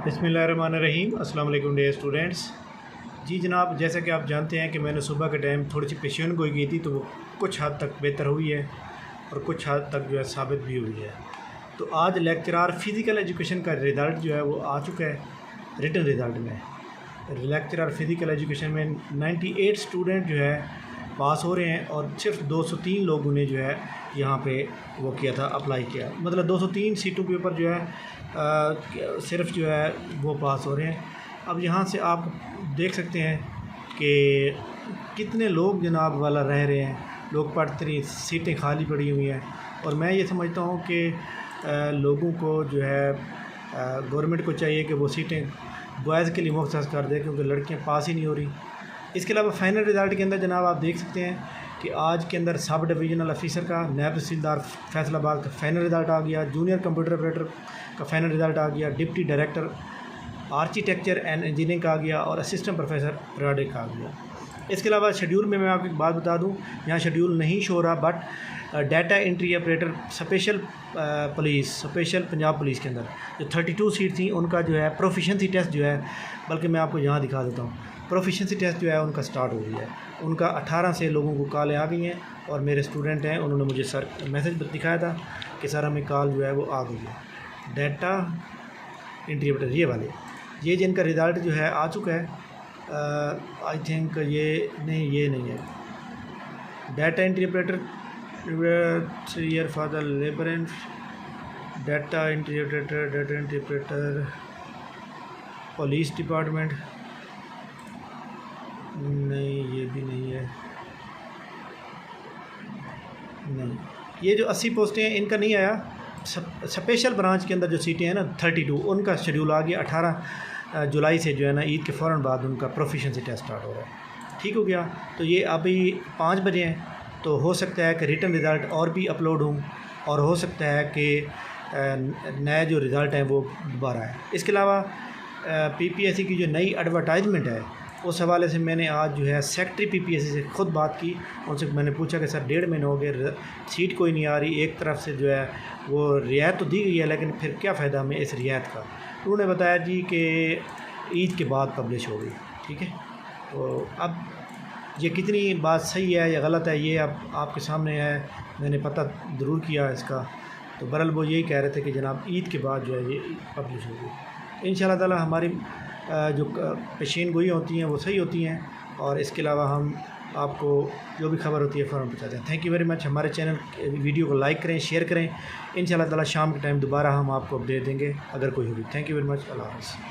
बिस्मिल्लाहिर्रहमानिर्रहीम। अस्सलाम वालेकुम डियर स्टूडेंट्स। जी जनाब, जैसा कि आप जानते हैं कि मैंने सुबह के टाइम थोड़ी सी पेशन गोई की थी, तो वो कुछ हद तक बेहतर हुई है और कुछ हद तक जो है साबित भी हुई है। तो आज लेक्चरार फ़िज़िकल एजुकेशन का रिज़ल्ट जो है वो आ चुका है रिटन रिज़ल्ट में। लेक्चरार फ़िज़िकल एजुकेशन में 98 स्टूडेंट जो है पास हो रहे हैं और सिर्फ 203 लोगों ने जो है यहाँ पे वो किया था, अप्लाई किया। मतलब 203 सीटों के ऊपर जो है सिर्फ जो है वो पास हो रहे हैं। अब यहाँ से आप देख सकते हैं कि कितने लोग जनाब वाला रह रहे हैं, लोग पढ़ते रहे, सीटें खाली पड़ी हुई हैं। और मैं ये समझता हूँ कि लोगों को जो है गवर्नमेंट को चाहिए कि वो सीटें बॉयज़ के लिए मुख्तस कर दे, क्योंकि लड़कियाँ पास ही नहीं हो रही। इसके अलावा फ़ाइनल रिज़ल्ट के अंदर जनाब आप देख सकते हैं कि आज के अंदर सब डिविजनल ऑफिसर का, नायब तहसीलदार फैसलाबाद का फ़ाइनल रिज़ल्ट आ गया, जूनियर कंप्यूटर ऑपरेटर का फ़ाइनल रिज़ल्ट आ गया, deputy director architecture and engineering का आ गया और असिस्टेंट प्रोफेसर प्रोडिक का आ गया। इसके अलावा शेड्यूल में मैं आपको एक बात बता दूं, यहाँ शेड्यूल नहीं शो रहा, but data entry operator special police, special Punjab police के अंदर जो 32 सीट थी उनका जो है प्रोफिशेंसी टेस्ट जो है, बल्कि मैं आपको यहाँ दिखा देता हूँ, प्रोफिशेंसी टेस्ट जो है उनका स्टार्ट हो गया है। उनका 18 से लोगों को कॉलें आ गई हैं और मेरे स्टूडेंट हैं, उन्होंने मुझे सर मैसेज दिखाया था कि सर हमें कॉल जो है वो आ गई है। डाटा एंट्री ऑपरेटर ये वाले, ये जिनका रिज़ल्ट जो है आ चुका है, आई थिंक ये नहीं है। Data entry operator year for the labour and data entry operator police department, नहीं ये भी नहीं है। नहीं, ये जो 80 पोस्टें हैं इनका नहीं आया। स्पेशल ब्रांच के अंदर जो सीटें हैं ना 32, उनका शेड्यूल आ गया। 18 जुलाई से जो है ना ईद के फ़ौरन बाद उनका प्रोफिशेंसी टेस्ट स्टार्ट हो रहा है। ठीक हो गया। तो ये अभी 5 बजे हैं, तो हो सकता है कि रिटन रिज़ल्ट और भी अपलोड हों और हो सकता है कि नए जो रिज़ल्ट हैं वो दोबारा है। इसके अलावा पीपीएससी की जो नई एडवर्टाइजमेंट है उस हवाले से मैंने आज जो है सेक्रेटरी पीपीएससी से ख़ुद बात की। उनसे मैंने पूछा कि सर 1.5 महीने हो गए, सीट कोई नहीं आ रही, एक तरफ से जो है वो रियायत तो दी गई है, लेकिन फिर क्या फ़ायदा हमें इस रियायत का। उन्होंने बताया जी कि ईद के बाद पब्लिश हो गई। ठीक है, तो अब ये कितनी बात सही है या गलत है ये अब आपके सामने है, मैंने पता ज़रूर किया इसका। तो बहरहाल वो यही कह रहे थे कि जनाब ईद के बाद जो है ये पब्लिश होगी। इंशाल्लाह ताला हमारी जो पेशीन गोई होती हैं वो सही होती हैं, और इसके अलावा हम आपको जो भी खबर होती है फ़ौरन पहुँचाते हैं। Thank you very much. हमारे चैनल वीडियो को लाइक करें, शेयर करें। इंशाल्लाह ताला शाम के टाइम दोबारा हम आपको अपडेट देंगे अगर कोई होगी। Thank you very much. Allah हाफ़िज़।